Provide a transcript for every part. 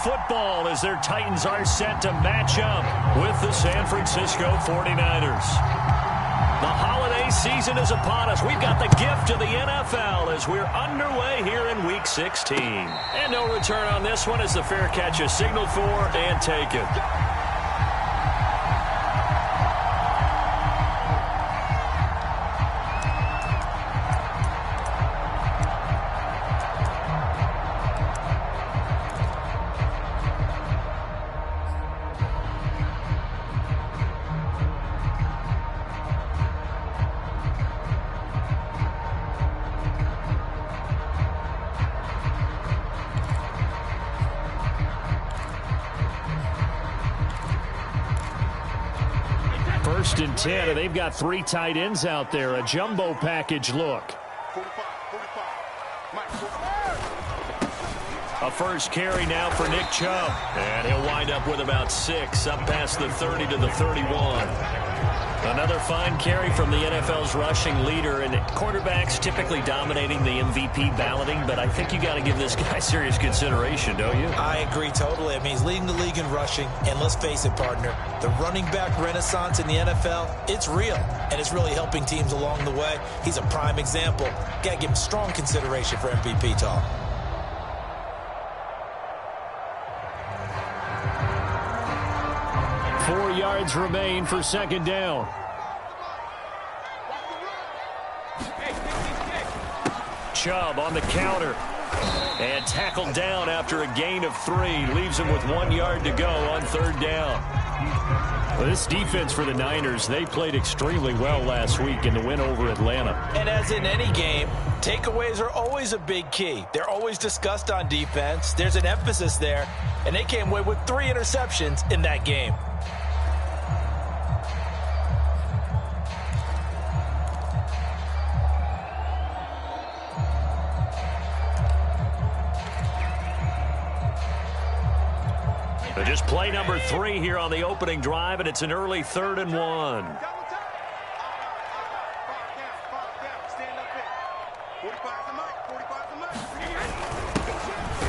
football as their Titans are set to match up with the San Francisco 49ers. The holiday season is upon us. We've got the gift of the NFL as we're underway here in Week 16. And no return on this one as the fair catch is signaled for and taken. First and 10, and they've got 3 tight ends out there. A jumbo package look. A first carry now for Nick Chubb. And he'll wind up with about 6, up past the 30 to the 31. Another fine carry from the NFL's rushing leader, and quarterbacks typically dominating the MVP balloting, but I think you got to give this guy serious consideration, don't you? I agree totally. I mean, he's leading the league in rushing, and let's face it, partner, the running back renaissance in the NFL, it's real, and it's really helping teams along the way. He's a prime example. Got to give him strong consideration for MVP talk. Yards remain for second down. Chubb on the counter and tackled down after a gain of 3. Leaves him with 1 yard to go on third down. Well, this defense for the Niners, they played extremely well last week in the win over Atlanta. And as in any game, takeaways are always a big key. They're always discussed on defense. There's an emphasis there, and they came away with 3 interceptions in that game. Just play number 3 here on the opening drive, and it's an early 3rd and 1.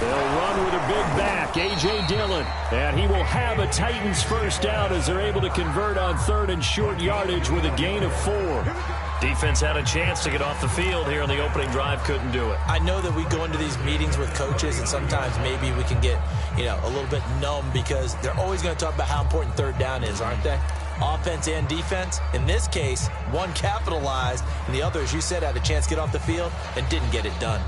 They'll run with a big back, A.J. Dillon. And he will have a Titans first down as they're able to convert on 3rd and short yardage with a gain of 4. Defense had a chance to get off the field here on the opening drive, couldn't do it. I know that we go into these meetings with coaches, and sometimes maybe we can get, a little bit numb because they're always going to talk about how important third down is, aren't they? Offense and defense. In this case, one capitalized, and the other, as you said, had a chance to get off the field and didn't get it done.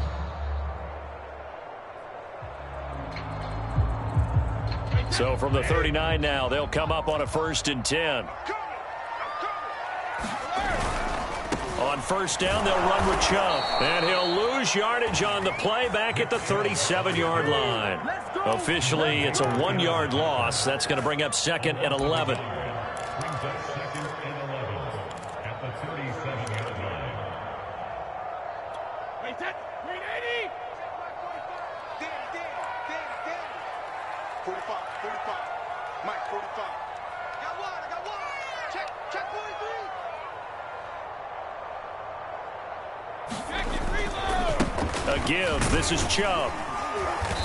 So from the 39 now, they'll come up on a 1st and 10. On first down, they'll run with Chubb. And he'll lose yardage on the play back at the 37-yard line. Officially, it's a 1-yard loss. That's going to bring up 2nd and 11. A give. This is Chubb.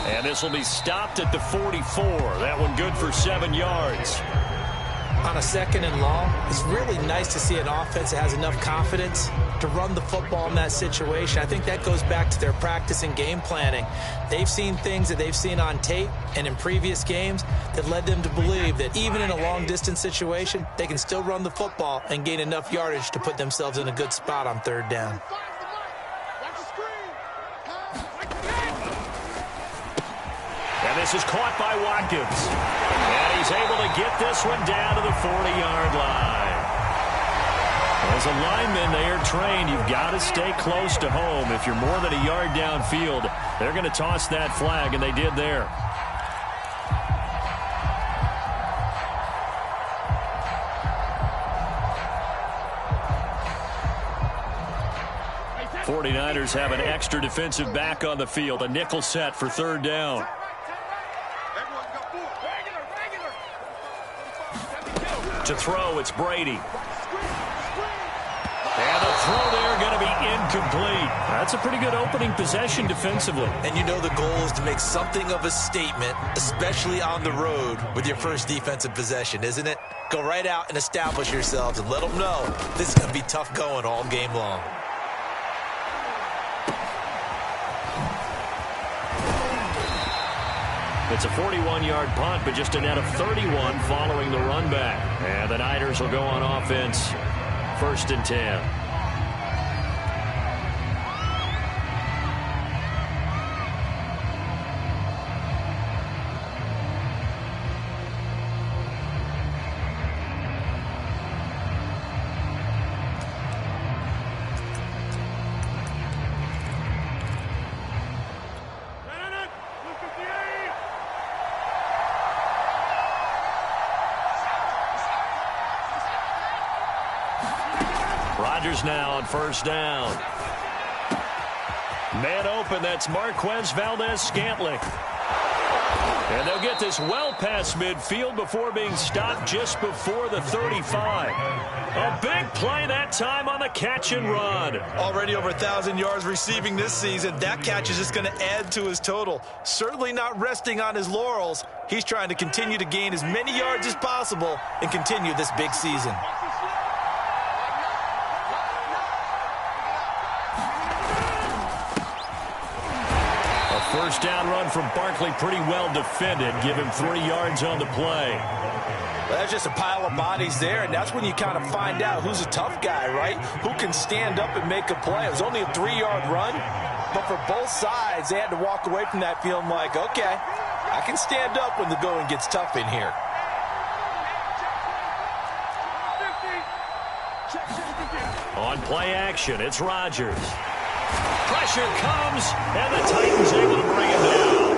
And this will be stopped at the 44. That one good for 7 yards. On a 2nd and long, it's really nice to see an offense that has enough confidence to run the football in that situation. I think that goes back to their practice and game planning. They've seen things that they've seen on tape and in previous games that led them to believe that even in a long-distance situation, they can still run the football and gain enough yardage to put themselves in a good spot on 3rd down. And this is caught by Watkins. And he's able to get this one down to the 40-yard line. As a lineman, they are trained. You've got to stay close to home. If you're more than a yard downfield, they're going to toss that flag, and they did there. '49ers have an extra defensive back on the field, a nickel set for 3rd down. To throw, it's Brady. And the throw there going to be incomplete. That's a pretty good opening possession defensively. And you know the goal is to make something of a statement, especially on the road with your first defensive possession, isn't it? Go right out and establish yourselves and let them know this is going to be tough going all game long. It's a 41-yard punt, but just a net of 31 following the run back. And the Niners will go on offense, 1st and 10. Rodgers now on 1st down. Man open, that's Marquez Valdes-Scantling. And they'll get this well past midfield before being stopped just before the 35. A big play that time on the catch and run. Already over 1,000 yards receiving this season. That catch is just going to add to his total. Certainly not resting on his laurels. He's trying to continue to gain as many yards as possible and continue this big season. First down run from Barkley, pretty well defended. Give him 3 yards on the play. Well, that's just a pile of bodies there, and that's when you kind of find out who's a tough guy, right? Who can stand up and make a play. It was only a 3-yard run, but for both sides, they had to walk away from that feeling like, okay, I can stand up when the going gets tough in here. On play action, it's Rodgers. Pressure comes, and the Titans able to bring him down.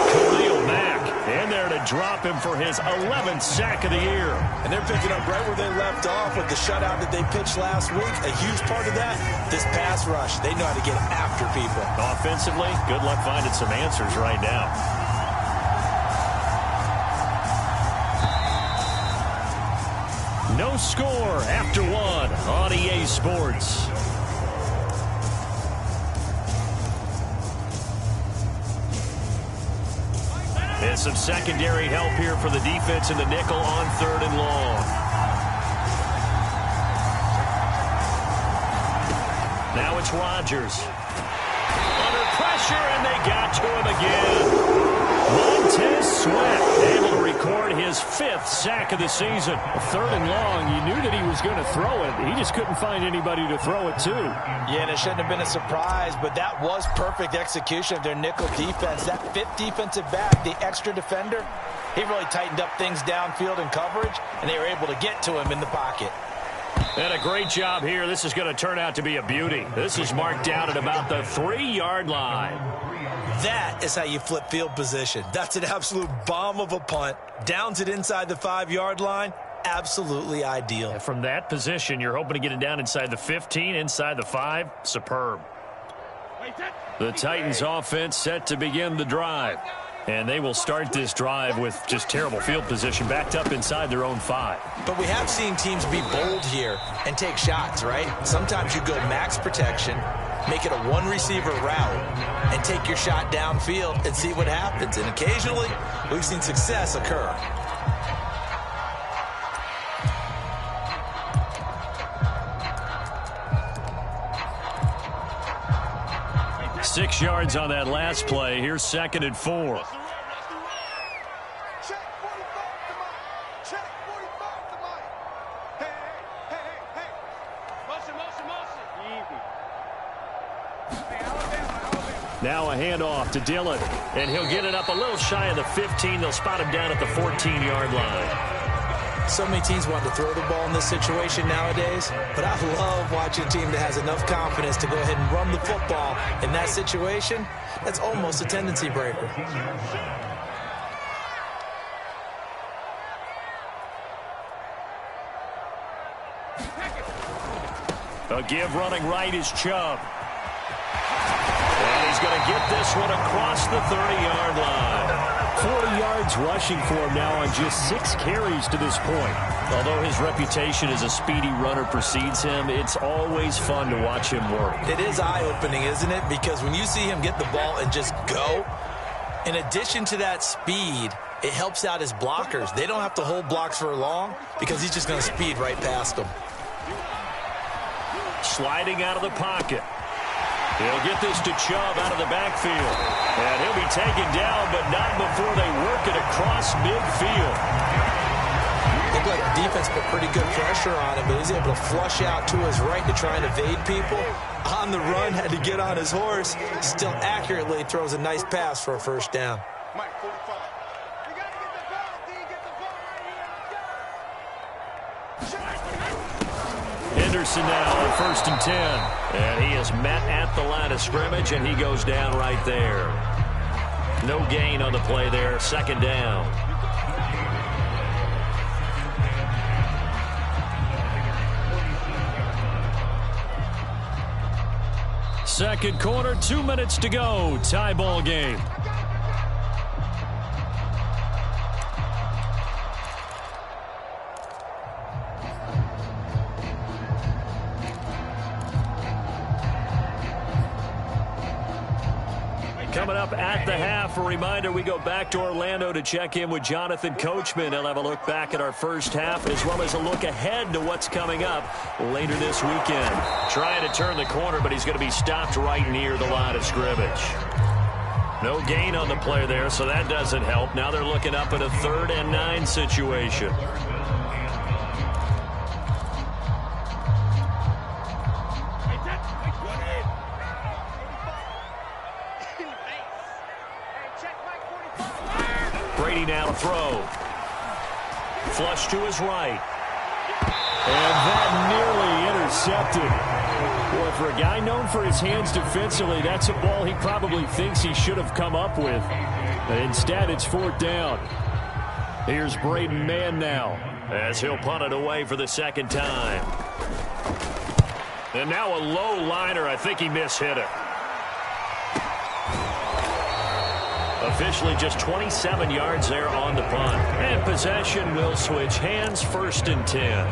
Khalil Mack in there to drop him for his 11th sack of the year. And they're picking up right where they left off with the shutout that they pitched last week. A huge part of that, this pass rush. They know how to get after people. Offensively, good luck finding some answers right now. No score after 1 on EA Sports. And some secondary help here for the defense in the nickel on 3rd and long. Now it's Rodgers. Under pressure, and they got to him again. Montez Sweat able to record his 5th sack of the season. 3rd and long, you knew that he was going to throw it. He just couldn't find anybody to throw it to. Yeah, and it shouldn't have been a surprise, but that was perfect execution of their nickel defense. That 5th defensive back, the extra defender, he really tightened up things downfield in coverage, and they were able to get to him in the pocket. And a great job here. This is going to turn out to be a beauty. This is marked down at about the 3-yard line. That is how you flip field position. That's an absolute bomb of a punt. Downs it inside the 5-yard line. Absolutely ideal. And from that position, you're hoping to get it down inside the 15, inside the 5. Superb. The Titans offense set to begin the drive. And they will start this drive with just terrible field position, backed up inside their own 5. But we have seen teams be bold here and take shots, right? Sometimes you go max protection, make it a 1-receiver route, and take your shot downfield and see what happens. And occasionally, we've seen success occur. Six yards on that last play. Here's 2nd and 4. Now a handoff to Dillon, and he'll get it up a little shy of the 15. They'll spot him down at the 14-yard line. So many teams want to throw the ball in this situation nowadays, but I love watching a team that has enough confidence to go ahead and run the football in that situation. That's almost a tendency breaker. A give running right is Chubb. And he's going to get this one across the 30-yard line. 40 yards yards rushing for him now on just 6 carries to this point. Although his reputation as a speedy runner precedes him, it's always fun to watch him work. It is eye-opening, isn't it? Because when you see him get the ball and just go, in addition to that speed, it helps out his blockers. They don't have to hold blocks for long because he's just going to speed right past them. Sliding out of the pocket. He'll get this to Chubb out of the backfield. And he'll be taken down, but not before they work it across midfield. Looked like the defense put pretty good pressure on him, but he's able to flush out to his right to try and evade people. On the run, had to get on his horse. Still accurately throws a nice pass for a first down. Henderson now on 1st and 10. And he is met at the line of scrimmage, and he goes down right there. No gain on the play there. 2nd down. Second quarter, 2 minutes to go. Tie ball game. Coming up at the half, a reminder, we go back to Orlando to check in with Jonathan Coachman. He'll have a look back at our first half as well as a look ahead to what's coming up later this weekend. Trying to turn the corner, but he's going to be stopped right near the line of scrimmage. No gain on the play there, so that doesn't help. Now they're looking up at a 3rd and 9 situation. Brady now to throw. Flush to his right. And that nearly intercepted. Boy, for a guy known for his hands defensively, that's a ball he probably thinks he should have come up with. Instead, it's 4th down. Here's Braden Mann now, as he'll punt it away for the 2nd time. And now a low liner. I think he mishit it. Officially just 27 yards there on the punt. And possession will switch hands. 1st and 10.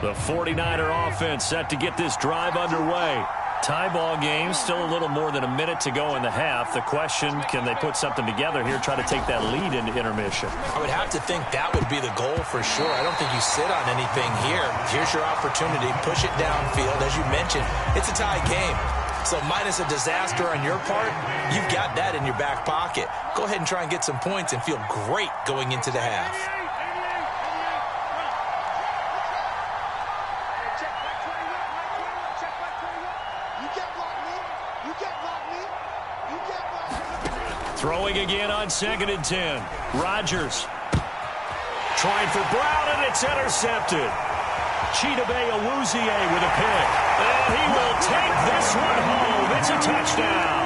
The 49er offense set to get this drive underway. Tie ball game, still a little more than a minute to go in the half. The question, can they put something together here, try to take that lead into intermission? I would have to think that would be the goal for sure. I don't think you sit on anything here. Here's your opportunity. Push it downfield. As you mentioned, it's a tie game. So minus a disaster on your part, you've got that in your back pocket. Go ahead and try and get some points and feel great going into the half. Throwing again on 2nd and 10. Rodgers trying for Brown, and it's intercepted. Chidobe Awuzie with a pick. And he will take this one home. It's a touchdown.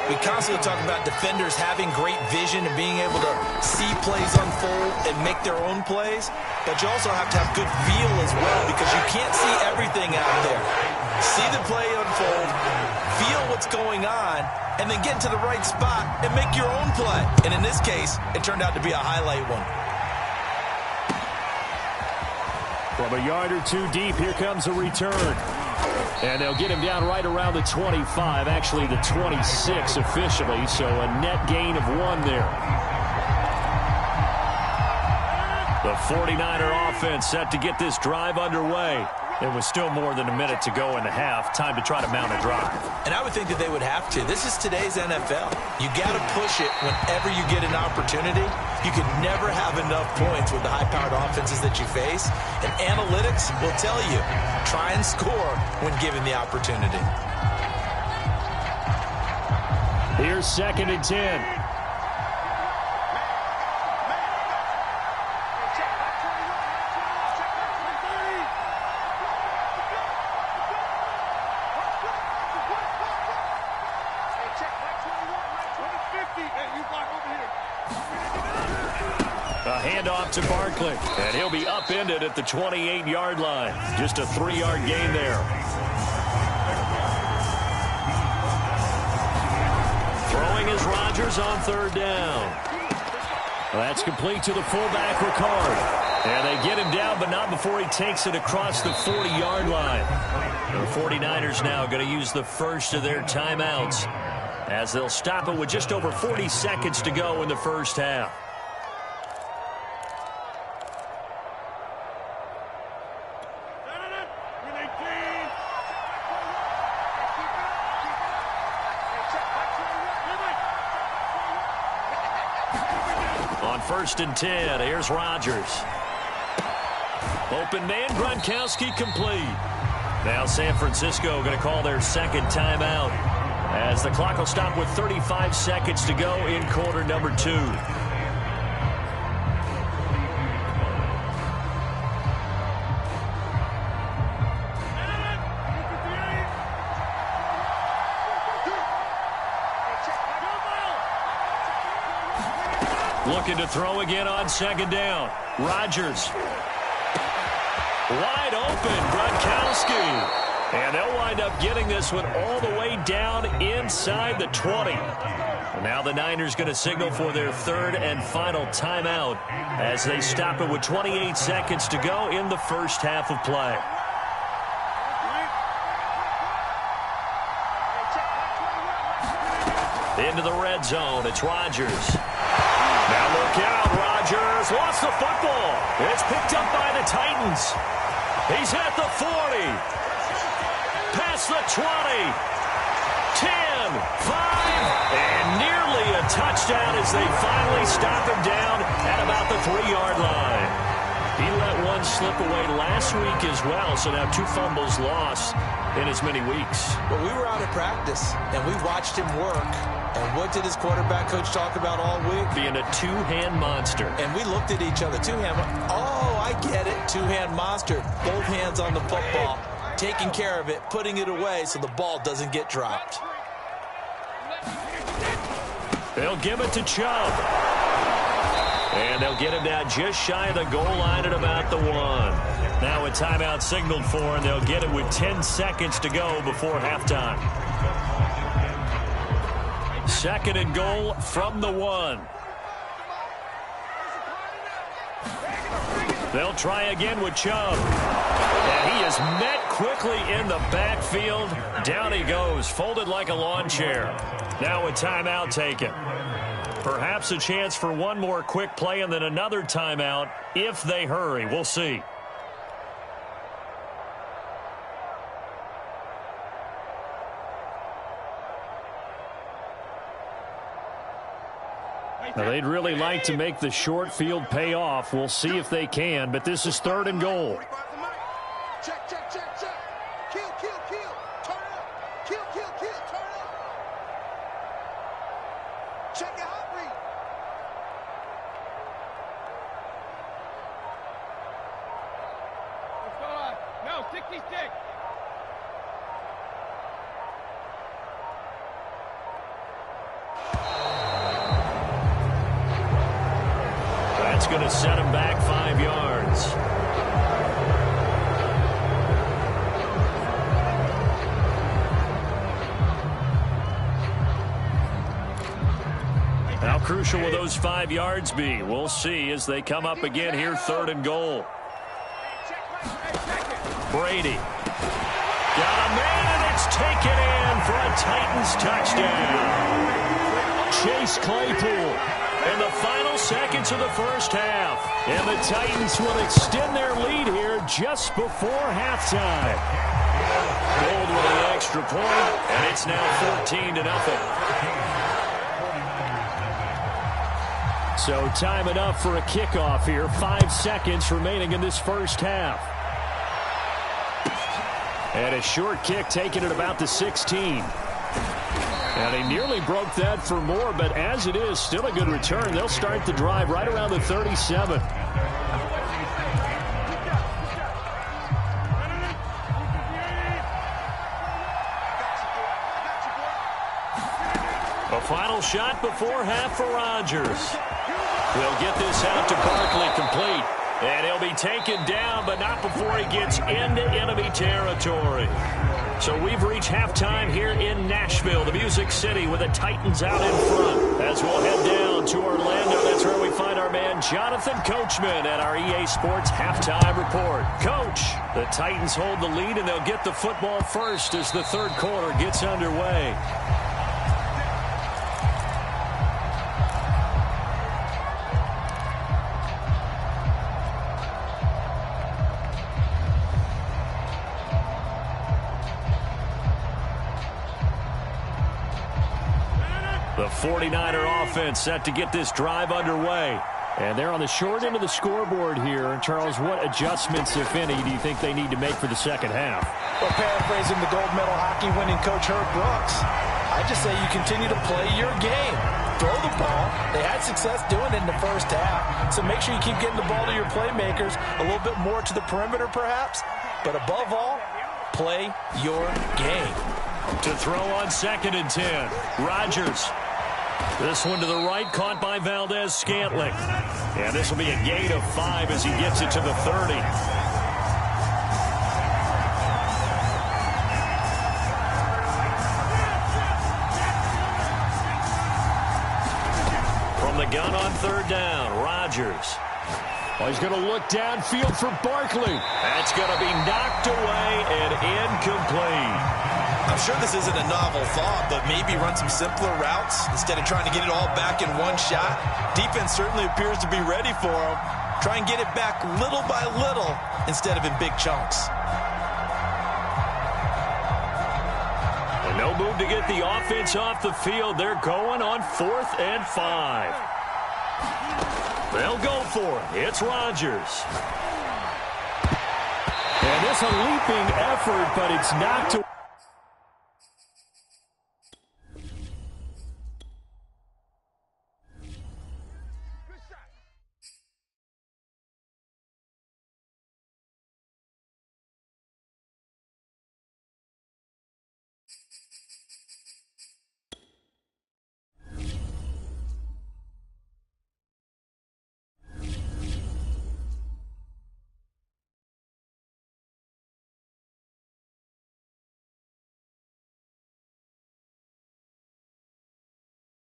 We constantly talk about defenders having great vision and being able to see plays unfold and make their own plays. But you also have to have good feel as well because you can't see everything out there. See the play unfold, feel what's going on, and then get to the right spot and make your own play. And in this case, it turned out to be a highlight one. from a yard or 2 deep, here comes a return. And they'll get him down right around the 25, actually the 26 officially, so a net gain of 1 there. The 49er offense set to get this drive underway. There was still more than a minute to go in the half. Time to try to mount a drive. And I would think that they would have to. This is today's NFL. You got to push it whenever you get an opportunity. You can never have enough points with the high-powered offenses that you face. And analytics will tell you, try and score when given the opportunity. Here's 2nd and 10. to Barkley. And he'll be upended at the 28-yard line. Just a 3-yard gain there. Throwing is Rodgers on third down. That's complete to the fullback, Ricard. And they get him down, but not before he takes it across the 40-yard line. The 49ers now going to use the first of their timeouts as they'll stop it with just over 40 seconds to go in the first half. On 1st and 10, here's Rodgers. Open man, Gronkowski complete. Now San Francisco going to call their second timeout as the clock will stop with 35 seconds to go in quarter number 2. Looking to throw again on second down. Rodgers. Wide open, Gronkowski. And they'll wind up getting this one all the way down inside the 20. Now the Niners going to signal for their third and final timeout as they stop it with 28 seconds to go in the first half of play. Into the red zone, it's Rodgers. Now look out, Rodgers lost the football. It's picked up by the Titans. He's at the 40. Past the 20. 10, 5, and nearly a touchdown as they finally stop him down at about the 3-yard line. He let one slip away last week as well, so now 2 fumbles lost in as many weeks. Well, we were out at practice, and we watched him work. And what did his quarterback coach talk about all week? Being a two-hand monster. And we looked at each other. Two-hand. Oh, I get it. Two-hand monster. Both hands on the football. Taking care of it. Putting it away so the ball doesn't get dropped. They'll give it to Chubb. And they'll get him down just shy of the goal line at about the 1. Now a timeout signaled for, and they'll get it with 10 seconds to go before halftime. 2nd and goal from the 1. They'll try again with Chubb. And he is met quickly in the backfield. Down he goes, folded like a lawn chair. Now a timeout taken. Perhaps a chance for one more quick play and then another timeout if they hurry. We'll see. Now, they'd really like to make the short field pay off. We'll see if they can, but this is 3rd and goal. Check, check, check, check. Kill, kill, kill. Turn up. Kill, kill, kill. Turn up. Check your heart rate. What's going on? No, 66. That's going to set him back 5 yards. How crucial will those 5 yards be? We'll see as they come up again here, 3rd and goal. Brady. Got a man, and it's taken in for a Titans touchdown. Chase Claypool. In the final seconds of the first half. And the Titans will extend their lead here just before halftime. Gold with an extra point, and it's now 14-0. So time enough for a kickoff here. 5 seconds remaining in this first half. And a short kick taken at about the 16. And he nearly broke that for more, but as it is, still a good return. They'll start the drive right around the 37. A final shot before half for Rodgers. They'll get this out to Barkley, complete. And he'll be taken down, but not before he gets into enemy territory. So we've reached halftime here in Nashville, the Music City, with the Titans out in front. As we'll head down to Orlando, that's where we find our man Jonathan Coachman at our EA Sports Halftime Report. Coach, the Titans hold the lead, and they'll get the football first as the third quarter gets underway. The 49er offense set to get this drive underway. And they're on the short end of the scoreboard here. Charles, what adjustments, if any, do you think they need to make for the second half? Well, paraphrasing the gold medal hockey winning coach Herb Brooks, I just say you continue to play your game. Throw the ball. They had success doing it in the first half. So make sure you keep getting the ball to your playmakers, a little bit more to the perimeter perhaps. But above all, play your game. To throw on 2nd and 10, Rodgers. This one to the right, caught by Valdez-Scantling. And this will be a gain of 5 as he gets it to the 30. From the gun on 3rd down, Rodgers. Well, he's going to look downfield for Barkley. That's going to be knocked away and incomplete. I'm sure this isn't a novel thought, but maybe run some simpler routes instead of trying to get it all back in one shot. Defense certainly appears to be ready for him. Try and get it back little by little instead of in big chunks. And no move to get the offense off the field. They're going on 4th and 5. They'll go for it. It's Rodgers. And this a leaping effort, but it's not to...